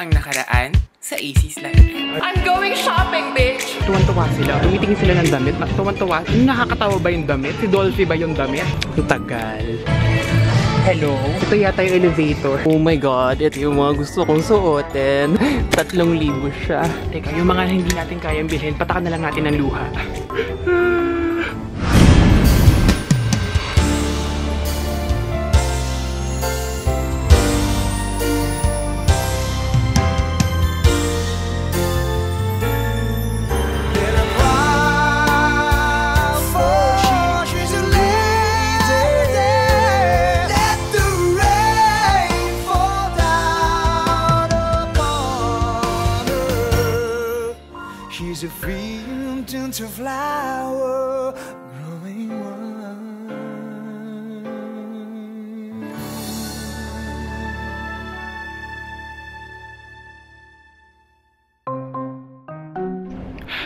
ang nakaraan sa AC's Live. I'm going shopping, bitch! Tuwan-tuwa sila. Tumitingin sila ng damit. Tuwan-tuwa. Nakakatawa ba yung damit? Si Dolphy ba yung damit? Tagal. Hello? Ito yata yung elevator. Oh my God, ito yung mga gusto kong suotin. 3,000 siya. Teka, yung mga hindi natin kayang bilhin, patakan na lang natin ng luha. She's a freedom to flower growing wild.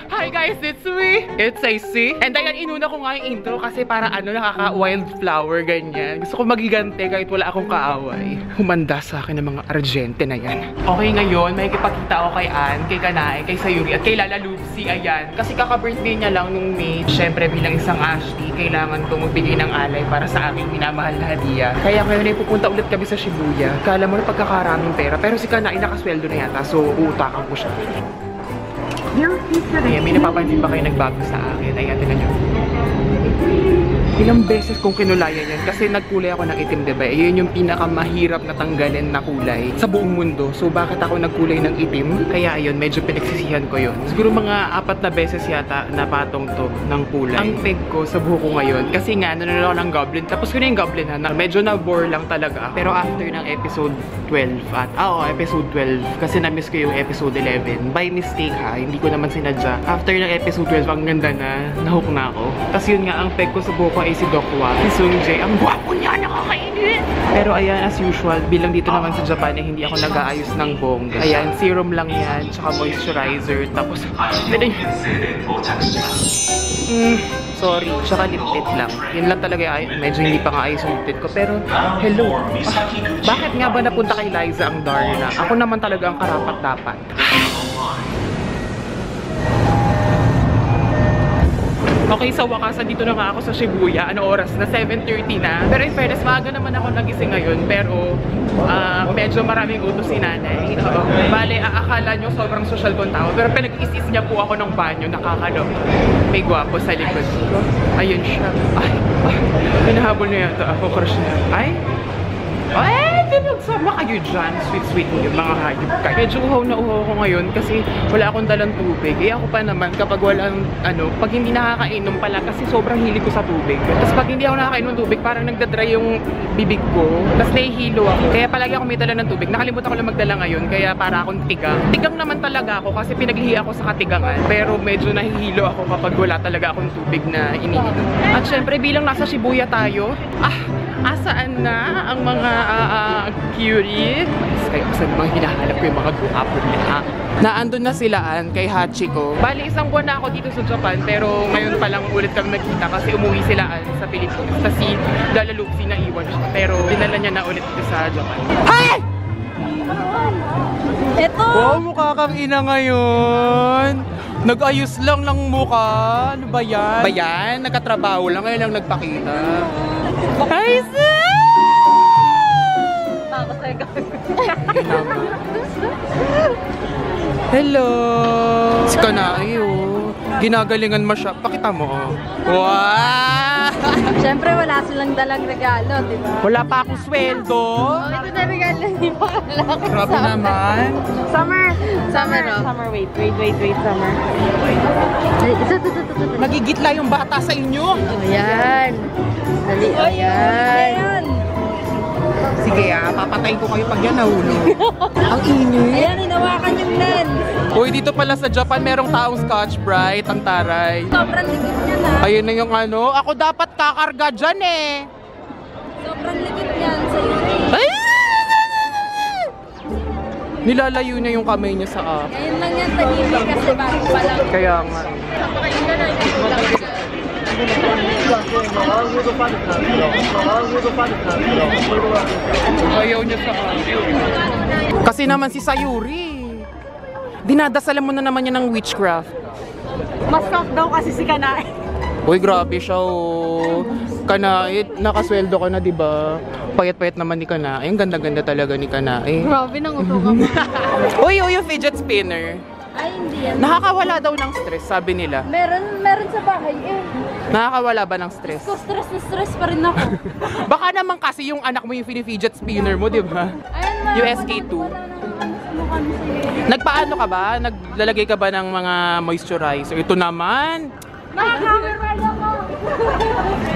Hi guys, it's me! It's AC. And ayan, inuna ko nga yung intro kasi para nakaka-wildflower ganyan. Gusto ko magigante kahit wala akong kaaway. Humanda sa akin ng mga Argente na yan. Okay, ngayon, may kipagkita ako kay Ann, kay Kanae, kay Sayuri, at kay Lala Lupsi, ayan. Kasi kaka-birthday niya lang nung May. Siyempre, bilang isang Ashley, kailangan ko magbigay ng alay para sa aking minamahal na hadiah. Kaya ngayon ay pupunta ulit kami sa Shibuya. Kala mo na pagkakaraming pera, pero si Kanae nakasweldo na yata, so uutakan ko siya. Ayan, may napapansin ba kayo nagbago sa akin? Ayan, tingnan nyo. Ilang beses kong kinulayan yan kasi nagkulay ako ng itim, diba? Yun yung pinakamahirap na tanggalin na kulay sa buong mundo. So bakit ako nagkulay ng itim? Kaya ayun, medyo pinagsisihan ko yun. Siguro mga 4 na beses yata napatong to ng kulay. Ang peg ko sa buho ko ngayon kasi nga nanonood ako ng Goblin. Tapos ko na yung Goblin ha, medyo na-bore lang talaga. Pero after ng episode 12 at episode 12 kasi na-miss ko yung episode 11. By mistake ha, hindi ko naman sinadya. After ng episode 12, ang ganda na, nahook na ako. Tapos yun nga, ang peg ko sa buho ko ay si Dokwa, si Sungjae. Ang gwapo niya, nakakainis! Pero ayan, as usual, bilang dito naman sa Japan, hindi ako nag-aayos ng bongga. Ayan, serum lang yan, tsaka moisturizer, tapos, sorry, tsaka lip tint lang. Yun lang talaga, medyo hindi pa nga ayos yung lip tint ko. Pero, hello, bakit nga ba napunta kay Liza ang Darna? Ako naman talaga ang karapat-dapat. Okay, sa wakas, dito na nga ako sa Shibuya. Ano oras na? 7:30 na. Pero in fairness, maaga naman ako nagising ngayon. Pero medyo maraming utos si nanay. Bale, akala nyo sobrang social kong tao. Pero pinag-isis niya po ako ng banyo. Nakakalo. May gwapo sa likod ko. Ayun siya. Ay, hinahabol niya yata ako. Crush niya. Ay, nagsama kayo dyan. Sweet yung mga hayop kayo. Medyo uhaw na uhaw ko ngayon kasi wala akong dalang tubig. Ako pa naman kapag walang, pag hindi nakakainom pala kasi sobrang hilig ko sa tubig. Tapos pag hindi ako nakakainom ng tubig, parang nagdadry yung bibig ko. Tapos nahihilo ako. Kaya palagi ako may dala ng tubig. Nakalimutan ko lang magdala ngayon. Kaya para akong tigang. Tigang naman talaga ako kasi pinaglihi ako sa katigangan. Pero medyo nahihilo ako kapag wala talaga akong tubig na iniinom. At syempre bilang nasa Shibuya tayo, asaan na ang mga cutie? Kaya kasi mga hinahanap ko yung mga guwapo nila. Naandun na silaan kay Hachiko. Bali, isang buwan na ako dito sa Japan, pero ngayon pa lang ulit kami nagkita kasi umuwi silaan sa Pilipinas. Kasi Lala Lupsi na iwan siya, pero dinala niya na ulit dito sa Japan. Hi! Eto! Wow, mukha kang ina ngayon. Nag-ayos lang ng mukha. Ano ba yan? Ba yan? Nagkatrabaho lang, ngayon lang nagpakita. Hi, sis! Hello! Si Kanae, ginagalingan mo siya. Pakita mo, Wow! Siyempre, wala silang dalang regalo, di ba? Wala pa akong sweldo. Ito na regalo, hindi pa kalaki. Grabe naman. Summer, wait, summer. Nagigitla yung bata sa inyo. Ayan. Dali, ayan. Sige papatayin ko kayo pag yan nahulog. Ang init. Ayan, hinawakan yung lens. Uy, dito pala sa Japan merong taong Scotch Brite, ang taray. Sobrang likit niya na. Ayun na yung ako dapat kakarga dyan Sobrang likit niyan sa'yo. Ay! Nilalayo niya yung kamay niya sa akin. Ngayon lang yan tahimik kasi bago pa lang. Kaya nga. Ayaw niya sa akin. Kasi naman si Sayuri. Dinadasalan mo na naman niya ng witchcraft. Mascot daw kasi si Kanae. Uy, grabe siya oh. Kanae, nakasweldo ka na, di ba? Payat-payat naman ni Kanae. Ang ganda-ganda talaga ni Kanae. Grabe nang uto ka mo. Uy, yung fidget spinner. Ay, hindi yan. Nakakawala daw ng stress, sabi nila. Meron sa bahay eh. Nakakawala ba ng stress? So, stress na stress pa rin ako. Baka naman kasi yung anak mo yung fidget spinner mo, di ba? Ayan, Yung SK2. Nagpaano ka ba? Naglalagay ka ba ng mga moisturizer? Ito naman. Naka-camera ako.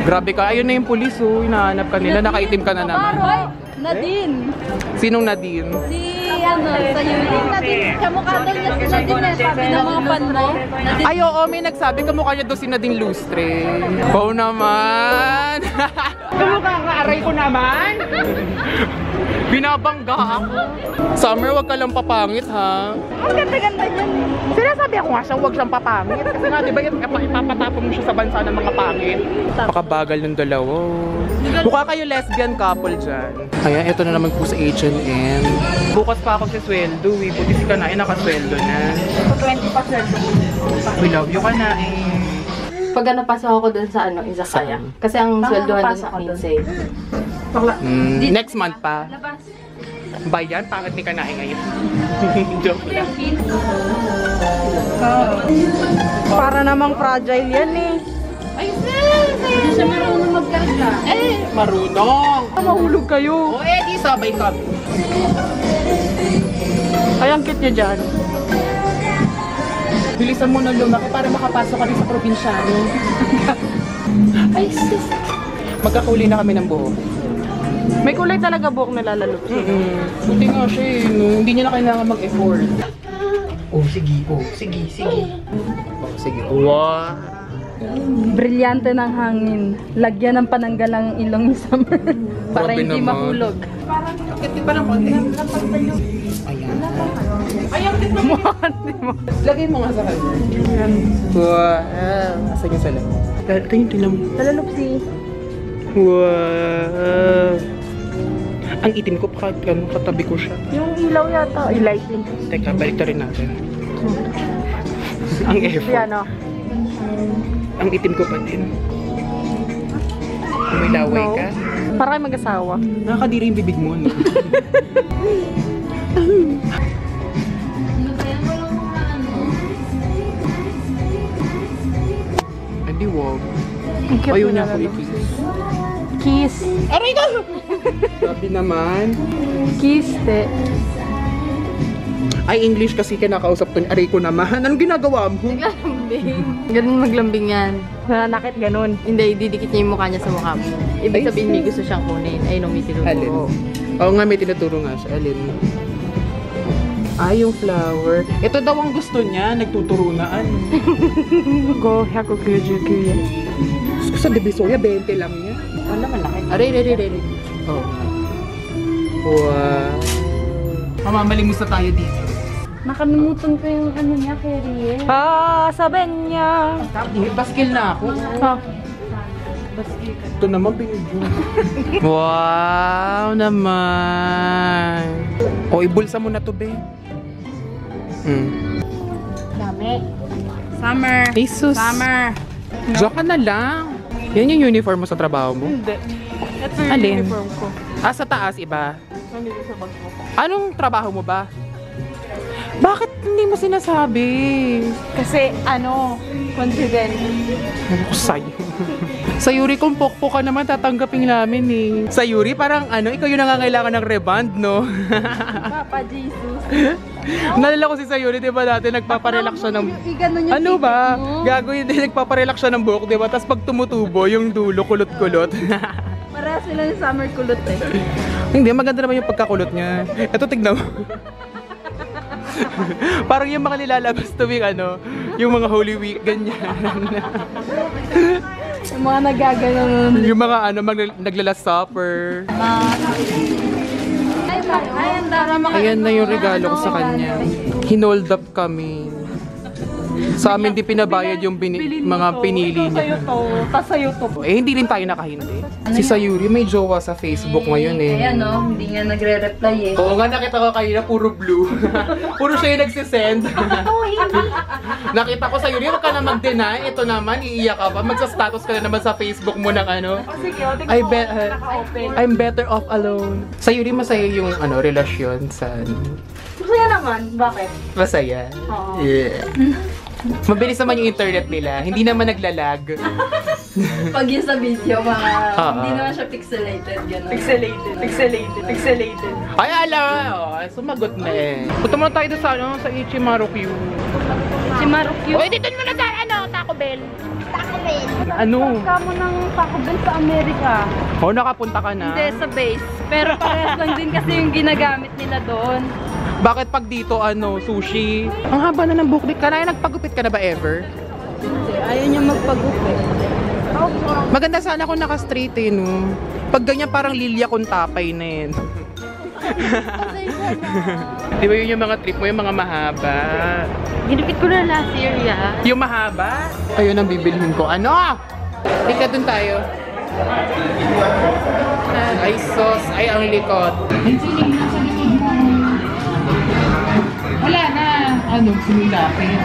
Grabe ka. Ayun na yung pulis oh. Hinahanap ka nila. Nakaitim ka na naman. Hoy, Nadine. Sinong Nadine? Si sa Yuri. Nadine, kamukha daw niya si Nadine eh. Sabi ng mga fan mo. Nadine. Ay, oo, may nagsabi kamukha niya daw si Nadine Lustre. Oo naman. Kamukha ka, aray ko naman. Binabangga ako. Summer, wag ka lang papangit ha. Ang ganda-ganda niyan. Sinasabi ako nga siya, huwag siyang papangit. Kasi nga, di ba, ipapatapon mo siya sa bansa ng mga pangit. Pakabagal ng dalawa. Mukha kayo lesbian couple dyan. Ayan, ito na naman po sa H&M. Bukas pa ako sa sweldo eh. Buti si Kanae nakasweldo na. 20%. We love you, Kanae. Pag ano, pasok ako dun sa ano, Izakaya. Kasi ang sweldohan dun sa 15. Next month pa. Ba yan? Pangit ni Kanae ngayon. Joke lang. Para namang fragile yan eh. Ay, hindi siya marunong magkarga. Marunong. Mahulog kayo. O, di sabay kami. Ay, ang cute niya dyan. Bilisan mo na lumaki para makapasok ka rin sa probinsyano. Ay, sis. Magkakuli na kami ng buhok. May kulay talaga buhok na lalalo. Buti nga siya eh. No? Hindi niya na kailangan mag-effort. Oh, sige. Oh, sige. Oh, sige. Wow. Brilyante ng hangin. Lagyan ng pananggal ang ilong ni Summer. Para Grabe hindi naman. mahulog. Kati pa ng konti. Ayan. Ayan, tignan mo. Lagay mo nga sa kanya. Wow. Asan yung sala? Tingnan mo. Talalupsi. Wow. Ang itim ko pa katabi ko siya. Yung ilaw yata. Ay, lighting. Teka, balik na rin natin. Ang effort. Yan o. Ang itim ko pa din. May laway ka? Para kayo mag-asawa. Nakakadiri yung bibig mo, no? Hindi, wag. Ayaw niya ako i-kiss. Kiss. Aray ka! Sabi naman. Kiss, te. Ay, English kasi kinakausap to. Aray ko naman. Anong ginagawa mo? Naglambing. Ganun maglambing yan. Nananakit ganun. Hindi, didikit niya yung mukha niya sa mukha mo. Ibig sabihin may gusto siyang kunin. Ay, no, may Alin? tinuturo. Oo nga, may tinuturo nga siya. Alin? Ay, yung flower. Ito daw ang gusto niya. Nagtuturunaan. Go, hako kuya. Sa Divisoria, 20 lang niya. Wala malaki. Aray. Oh. Wow. Mamamalimos na tayo dito. Nakalimutan ko yung ano niya, Kerry. Sabihin niya. Baskil na ako. Ito naman, binigyan. Wow naman. O, ibulsa mo na to, be. Dami. Summer. Jesus. Summer. Diyan ka na lang. Yan yung uniform mo sa trabaho mo? Hindi. Ito yung Alin? uniform ko. Ah, sa taas, iba? Nandito sa bag ko. Anong trabaho mo ba? Bakit hindi mo sinasabi? Kasi, confident. Ano ko sa'yo? Sa Yuri, kung pokpok ka naman, tatanggapin namin eh. Sa Yuri, parang ikaw yung nangangailangan ng reband, no? Papa Jesus. Nalala ko si Sayuri, di ba dati nagpaparelax siya ng... Ano ba? Gagawin din, nagpaparelax siya ng buhok, di ba? Tapos pag tumutubo, yung dulo, kulot-kulot. Parehas sila ni Summer kulot eh. Hindi, maganda naman yung pagkakulot niya. Ito, tignan mo. Parang yung mga nilalabas tuwing yung mga Holy Week, ganyan. Yung mga nagaganon. Yung mga nagla-last supper. Ayan, Dara, Ayan na yung regalo ko sa kanya. Hinold up kami. Sa amin di pinabayad yung mga pinili niya. Sa'yo to. Eh, hindi rin tayo nakahindi. Si Sayuri may jowa sa Facebook ngayon eh. Ayan no, hindi nga nagre-reply eh. Oo nga, nakita ko kanina, puro blue. Puro siya yung nagsisend. Nakita ko Sayuri, huwag ka na mag-deny. Ito naman, iiyak ka pa. Magsa-status ka na naman sa Facebook mo ng ano. Sige, I'm better off alone. Sayuri, masaya yung relasyon sa Masaya naman, bakit? Masaya. Oo. Yeah. Mabilis naman yung internet nila. Hindi naman naglalag. Pag yun sa video, hindi Oo. naman siya pixelated, gano'n. Pixelated. Ay, ala! Sumagot na eh. Punta muna tayo doon sa Ichimaru Q. Si Marukyu. Uy, dito muna sa Taco Bell. Ano? Kamo ng Taco Bell sa Amerika. Oh, nakapunta ka na? Hindi, sa base. Pero parehas lang din kasi yung ginagamit nila doon. Bakit pag dito, sushi? Ang haba na ng buhok. Nagpagupit ka na ba ever? Hindi, ayaw niya magpagupit. Maganda sana kung naka-straight eh, no? Pag ganyan, parang Lilia Contapay na yun. Di ba yun yung mga trip mo, yung mga mahaba? Ginupit ko na last year, ya. Yung mahaba? Ayun ang bibilhin ko. Ano? Tika dun tayo. Ay, sos. Ay, ang likot. Wala na. Sinilapin.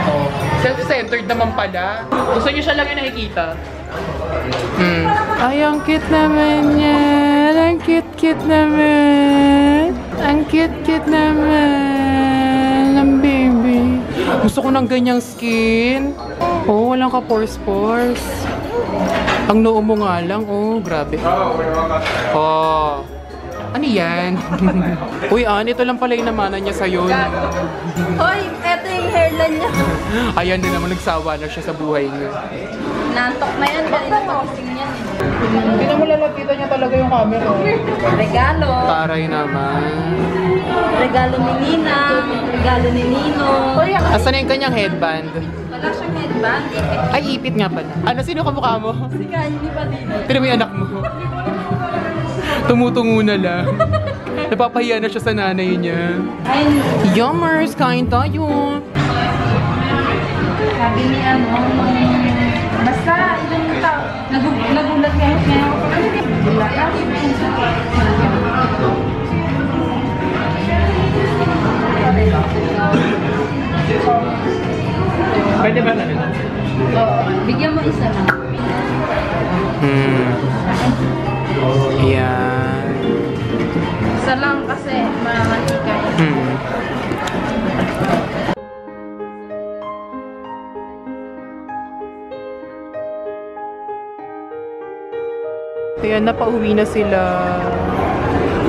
Self-centered naman pala. Gusto niyo siya lang yung nakikita. Ay, ang cute naman yan. Ang cute naman. Ang cute naman. Ang baby. Gusto ko ng ganyang skin. Oh, walang ka pores. Ang noo mo nga lang. Oh, grabe. Oh. Ano yan? Uy, ito lang pala yung namana niya sa'yo. Hoy, eto yung hairline niya. Ayan na naman, nagsawa na siya sa buhay niya. Nantok na yan, kanina pagising yan eh. Hindi na mo lalagkita niya talaga yung camera. Regalo. Taray naman. Regalo ni Nina. Regalo ni Nino. Asan na yung kanyang headband? Wala siyang headband. Ay, ipit nga pala. Ano, sino kamukha mo? Si Kylie pa din. Tira mo yung anak mo. Tumutungo na lang. Napapahiya na siya sa nanay niya. Ay, Yummers, kain tayo. sabi ni basta ilang tao. Nagulat ngayon. Nagulat ka? Pwede ba na rin? Oo. Bigyan mo isa lang. Ayan. Isa lang kasi mamantika yun. Ayan, napauwi na sila.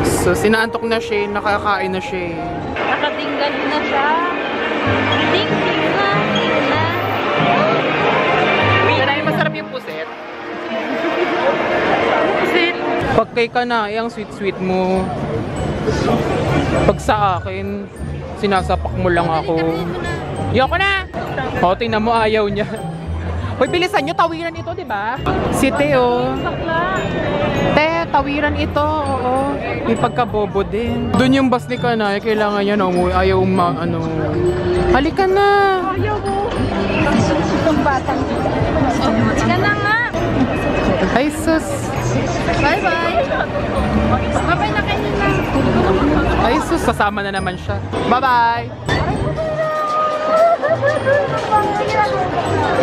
So, sinaantok na siya, nakakain na siya. Nakatinggal na siya. Ting-ting na. Sanay, masarap yung puset. Puset. Pag kay ka na, ang sweet-sweet mo. Pag sa akin, sinasapak mo lang ako. Yoko na! O, tingnan mo, ayaw niya. Hoy, bilisan nyo, tawiran ito, di ba? Si Teo. Te, tawiran ito, oo. May pagkabobo din. Doon yung bus ni Kanay, kailangan niya na umuwi. Ayaw halika na! Ayaw mo. Itong batang. Halika na nga. Ay, sus! Bye-bye. Bye-bye na kayo na. Ay, sus, kasama na naman siya. Bye-bye!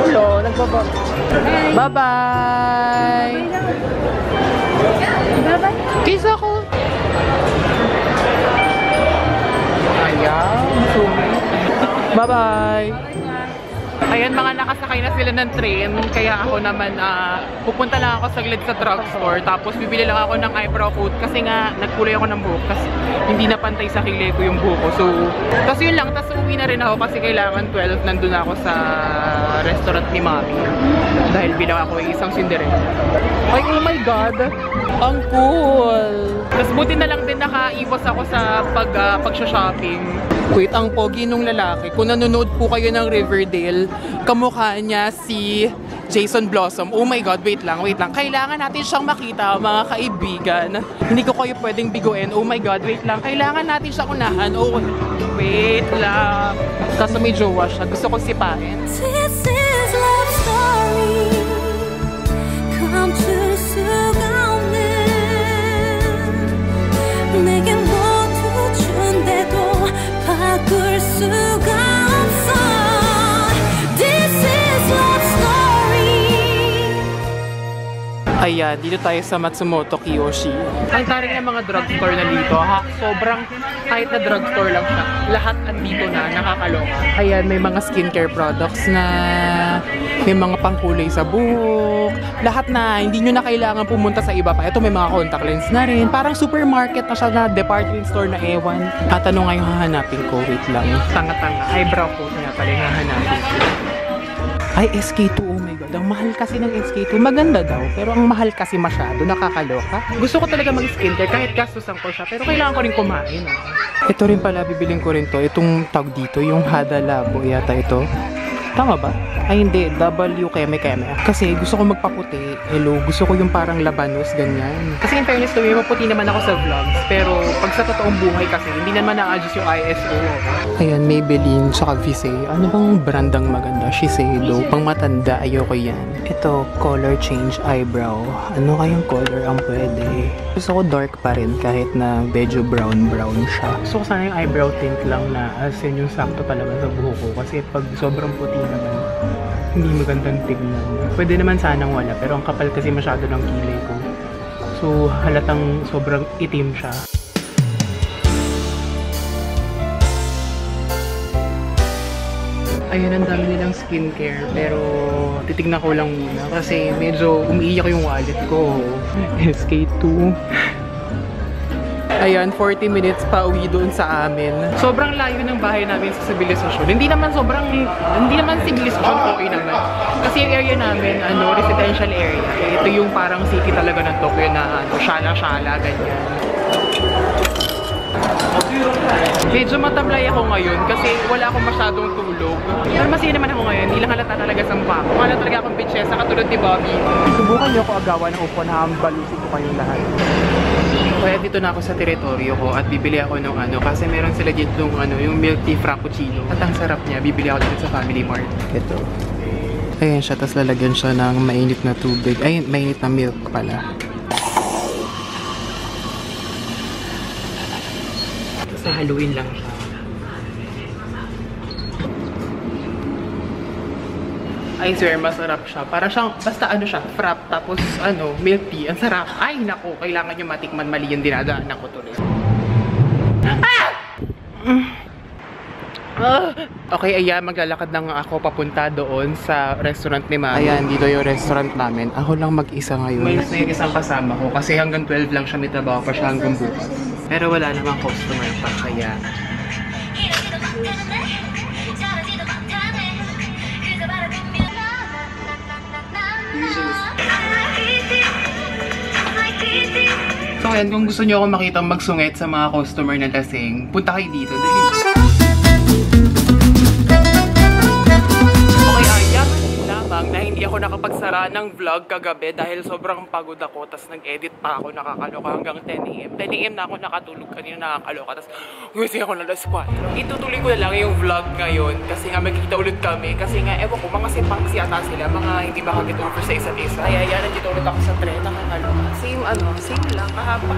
Hello, nagbaba. Bye-bye! Bye-bye. Kiss ako! Ayan, bye-bye! Ayan, mga nakasakay na sila ng train, kaya ako naman pupunta lang ako saglit sa drugstore, tapos bibili lang ako ng eyebrow coat kasi nga nagkulay ako ng buhok kasi hindi na pantay sa kilay ko yung buhok ko. So, tapos yun lang, tapos uwi na rin ako kasi kailangan 12 nandun ako sa restaurant ni Mami dahil bilang ako ay isang Cinderella. Ay, oh my God! Ang cool! Tapos buti na lang din nakaiwas ako sa pag-shopping. Wait, ang pogi nung lalaki. Kung nanonood po kayo ng Riverdale, kamukha niya si Jason Blossom. Oh my God, wait lang. Kailangan natin siyang makita, mga kaibigan. Hindi ko kayo pwedeng biguin. Oh my God, wait lang. Kailangan natin siyang unahan. Oh, wait lang. Kaso may jowa siya. Gusto ko sipahin. This is love story. Come to 수가 없는 내겐 모두 준대도 바꿀 수가 없어. This is love story. Ayan, dito tayo sa Matsumoto Kiyoshi. Ang taring ng mga drugstore na dito, ha? Sobrang, kahit na drugstore lang siya, lahat andito na, nakakaloka. Ayan, may mga skincare products na, may mga pangkulay sa buhok, lahat na, hindi nyo na kailangan pumunta sa iba pa. Ito may mga contact lens na rin. Parang supermarket na siya na department store na ewan. At ano nga yung hahanapin ko? Wait lang. Tanga-tanga. Eyebrow coat nga pala yung hahanapin ko. Ay, SK2, oh my god. Ang mahal kasi ng SK2. Maganda daw, pero ang mahal kasi masyado. Nakakaloka. Gusto ko talaga mag-skincare kahit gastusan ko siya, pero kailangan ko rin kumain. Oh. Ito rin pala, bibiling ko rin to. Itong tag dito, yung Hada Labo yata ito. Tama ba? Ay hindi, W Keme. Kasi gusto ko magpaputi. Hello, gusto ko yung parang labanos, ganyan. Kasi in fairness to me, maputi naman ako sa vlogs. Pero pag sa totoong buhay kasi, hindi naman na-adjust yung ISO. Ayan, Maybelline, tsaka Visay. Ano bang brandang maganda? Shiseido. Pang matanda, ayoko yan. Ito, color change eyebrow. Ano kayong color ang pwede? Gusto ko dark pa rin kahit na medyo brown siya. Gusto ko sana yung eyebrow tint lang na as in yung sakto talaga sa buhok ko. Kasi pag sobrang puti naman, hindi magandang tignan. Pwede naman sanang wala, pero ang kapal kasi masyado ng kilay ko. So, halatang sobrang itim siya. Ayun, ang dami nilang skincare, pero titignan ko lang muna kasi medyo umiiyak yung wallet ko. SK2. Ayan, 40 minutes pa uwi doon sa amin. Sobrang layo ng bahay namin sa sibilisasyon. Hindi naman sibilisasyon, okay naman. Kasi yung area namin, residential area. Ito yung parang city talaga ng Tokyo na shala-shala, ganyan. Medyo matamlay ako ngayon kasi wala akong masyadong tulog. Pero masaya naman ako ngayon, hindi lang halata talaga sa mukha ko. Wala talaga akong bitchesa katulad ni Bobby. Subukan niyo ako agawan ng upo na balusin ko kayong lahat. Kaya dito na ako sa teritoryo ko at bibili ako ng kasi meron sila dito yung milk tea frappuccino. At ang sarap niya, bibili ako dito sa Family Mart. Ito. Ayan siya, tapos lalagyan siya ng mainit na tubig. Ayun, mainit na milk pala. Sa Halloween lang siya. I swear, masarap siya. Para siyang, basta siya, frap, tapos milk tea. Ang sarap. Ay, naku, kailangan nyo matikman, mali yung dinadaanan ko tuloy. Okay, ayan, maglalakad na nga ako papunta doon sa restaurant ni Mami. Ayan, dito yung restaurant namin. Ako lang mag-isa ngayon. Mayroon na yung isang kasama ko kasi hanggang 12 lang siya, may trabaho pa siya hanggang bukas. Pero wala namang customer pa, kaya... So ayan, kung gusto nyo ako makita magsungit sa mga customer na lasing, punta kayo dito. Okay, ayan lamang na hindi ako nakapagsara ng vlog kagabi dahil sobrang pagod ako. Tapos nag-edit pa ako, nakakaloka hanggang 10 AM. 10 AM na ako nakatulog kanina, nakakaloka. Tapos gumising ako na alas 4. Itutuloy ko na lang yung vlog ngayon kasi nga magkikita ulit kami. Kasi nga, ewan ko, mga simpang siyata sila, mga hindi makakit over sa isa't isa. Ay, ayan, nandito ulit ako sa tren, nakakaloka. Same lang, kahapon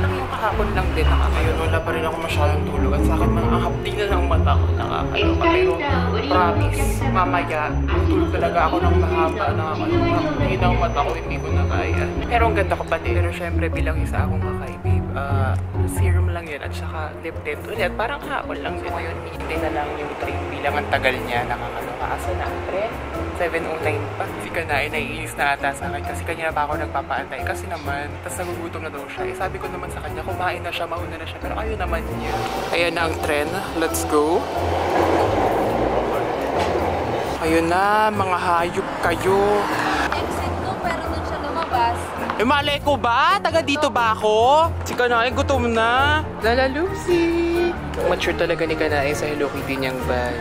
lang din. Ngayon, wala pa rin ako masyadong tulog. At sa akin, mga hapdi na ng mata ko, nakakaloka. Pero, promise, mamaya, tulog talaga ako ng mahaba, nakakaloka. Hindi ng mata ko, hindi ko na kaya. Pero ang ganda ko pa din. Pero syempre, bilang isa akong kakay, babe, serum lang yun at saka lip tint ulit. Parang kahapon lang din. Ngayon, hindi na lang yung train bilang ang tagal niya. Nakakaloka. Asa na ang tren? 7:09 pa. Si Kanai, naiinis na ata sa akin kasi kanya pa ako nagpapaantay. Kasi naman, tas nagugutom na daw siya. Sabi ko naman sa kanya, kumain na siya, mauna na siya. Pero ayaw naman niya. Ayan na ang tren. Let's go. Ayun na, mga hayop kayo. Exit ko, pero doon siya lumabas. Malay ko ba? Taga dito ba ako? Si Kanai, gutom na. Lala Lucy. Mature talaga ni Kanai sa Hello Kitty niyang bag.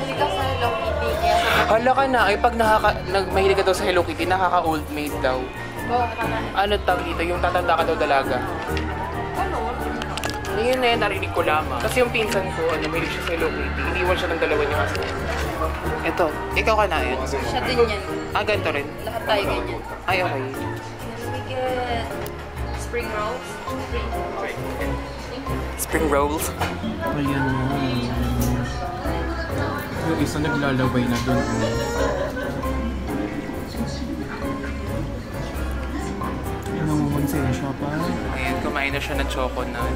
Hindi ka sa Hello Kitty. Hala ka na, ay pag mahilig ka daw sa Hello Kitty, nakaka-old maid daw. Oh, Ano tawag dito? Yung tatanda ka daw dalaga. ano? Yung Ngayon na yan, narinig ko lamang. Kasi yung pinsan ko, mahilig siya sa Hello Kitty. Iniwan siya ng dalawa niya kasi. Ito, ikaw ka na yun. Siya din yan. Ganito rin. Lahat tayo ganyan. Ay, okay. Can we get spring rolls? Spring rolls. Ayan na. Yung isa naglalaway na doon. Nangungonsin siya pa. Ayan, kumain na siya ng choconut.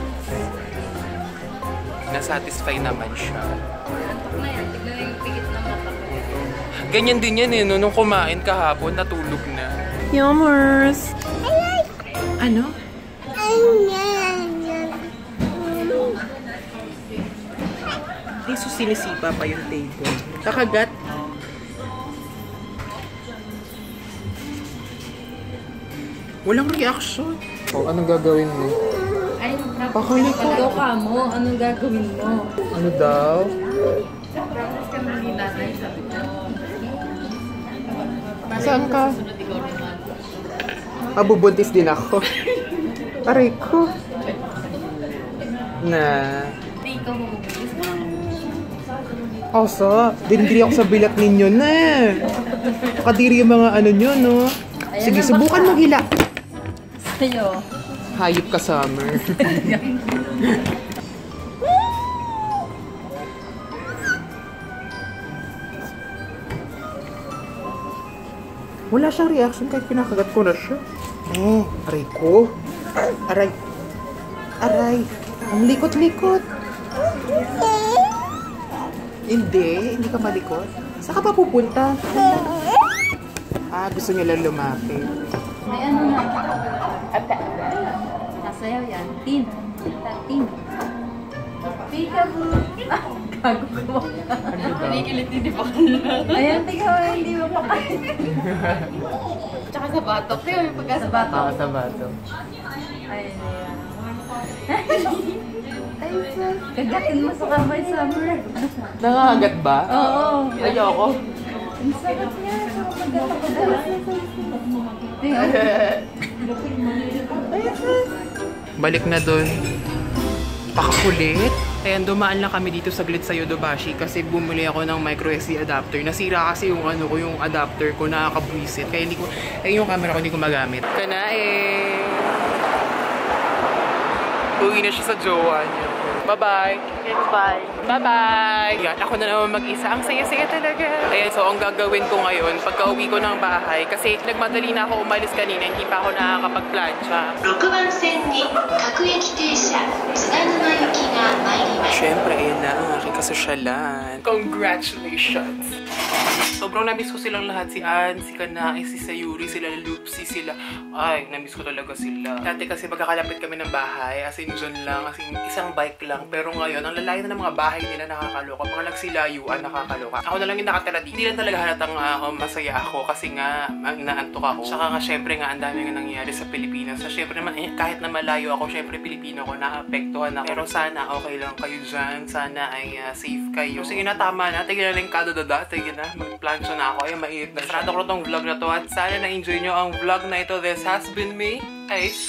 Nasatisfy naman siya. Antok na yan. Tignan yung pigit ng mata ko. Ganyan din yan eh, no? Nung kumain kahapon, natulog na. Yummers! Ano? Ay, so sinisipa pa yung table. Kakagat. Walang reaction. Oh, anong gagawin mo? Ay, Pakulit ko. Ikaw ka mo. Anong gagawin mo? Ano daw? Practice ka muli natin. Sabi ko. Saan ka? Sunod ikaw naman. Mabubuntis din ako. Aray ko. Na. Hindi ikaw mabubulis. Oso, dinidiri ako sa bilat ninyo na. Kadiri yung mga ano nyo, no? Sige, subukan mo hila. Sa'yo. Hayop ka, Summer. Wala siyang reaction kahit pinakagat ko na siya. Oh, aray ko. Aray. Aray. Ang likot-likot. Hindi ka malikot. Saan ka pa pupunta? Gusto niya lang lumapit. May ano na. Nasayaw yan. Tin. Tin. Peekaboo. Gago ko. Pinikilit din di pa kanila. Ayan, tingnan mo, hindi mo pa kain. Tsaka sa batok. Tingnan mo pagka sa batok. Sa bato. Ayun na yan. Ay, sus. Kagatin mo sa kamay, Summer. Nangangagat ba? Oo. Ayoko. Ang sarap niya. Balik na dun. Pakakulit. Ayan, dumaan lang kami dito saglit sa Yodobashi kasi bumili ako ng micro SD adapter. Nasira kasi yung ano ko, yung adapter ko, nakakabwisit. Kaya hindi ko, yung camera ko hindi ko magamit. Kanain! Uwi na siya sa jowa niya. Bye-bye! Bye. Bye-bye! Yan, ako na naman mag-isa. Ang saya-saya talaga. Ayan, so ang gagawin ko ngayon, pagka uwi ko ng bahay, kasi nagmadali na ako umalis kanina, hindi pa ako nakakapag-plancha. 6番線に各駅停車津田沼行きが参ります。 Siyempre, ayan na ang aking kasosyalan. Congratulations! Sobrang namiss ko silang lahat. Si Ann, si Kanae, si Sayuri, sila Loopsy, sila... Ay, namiss ko talaga sila. Dati kasi magkakalapit kami ng bahay, as in dyan lang, as in isang bike lang. Pero ngayon, ang lalayo na ng mga bahay nila nakakaloka. Mga nagsilayuan, nakakaloka. Ako na lang yung nakatira dito. Hindi lang talaga halatang masaya ako kasi nga, naantok ako. Saka nga, syempre nga, ang dami nga nangyayari sa Pilipinas. So, syempre naman, kahit na malayo ako, syempre Pilipino ko, naapektuhan ako. Pero sana, okay lang kayo dyan. Sana ay safe kayo. Sige na, tama na. Tignan na lang kadodada. Tignan na, magplansya na ako. Ay, mainit na. Sarado ko tong vlog na to at sana na-enjoy nyo ang vlog na ito. This has been me, AC,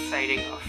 signing off.